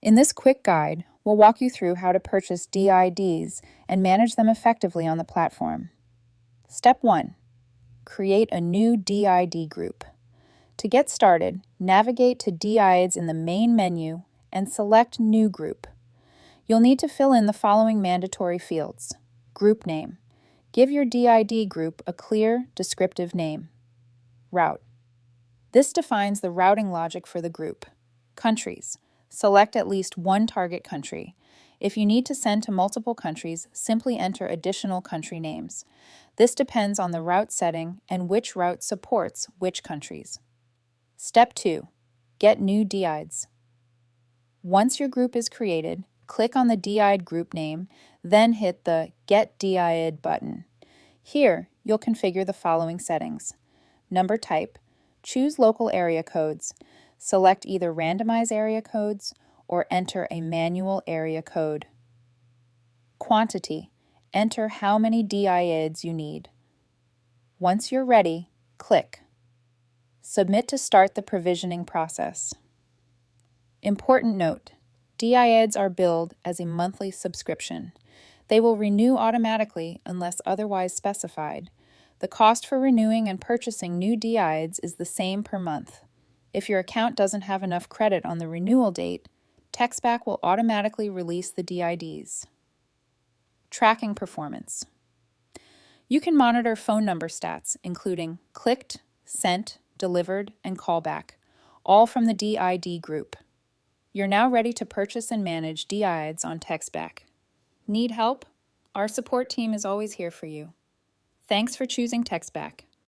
In this quick guide, we'll walk you through how to purchase DIDs and manage them effectively on the platform. Step 1. Create a new DID group. To get started, navigate to DIDs in the main menu and select New Group. You'll need to fill in the following mandatory fields. Group name. Give your DID group a clear, descriptive name. Route. This defines the routing logic for the group. Countries. Select at least one target country. If you need to send to multiple countries, simply enter additional country names. This depends on the route setting and which route supports which countries. Step 2. Get new DIDs. Once your group is created, click on the DID group name, then hit the Get DID button. Here, you'll configure the following settings. Number type. Choose local area codes. Select either randomize area codes or enter a manual area code. Quantity. Enter how many DIDs you need. Once you're ready, click. Submit to start the provisioning process. Important note: DIDs are billed as a monthly subscription. They will renew automatically unless otherwise specified. The cost for renewing and purchasing new DIDs is the same per month. If your account doesn't have enough credit on the renewal date, Textback will automatically release the DIDs. Tracking performance. You can monitor phone number stats, including clicked, sent, delivered, and callback, all from the DID group. You're now ready to purchase and manage DIDs on Textback. Need help? Our support team is always here for you. Thanks for choosing Textback.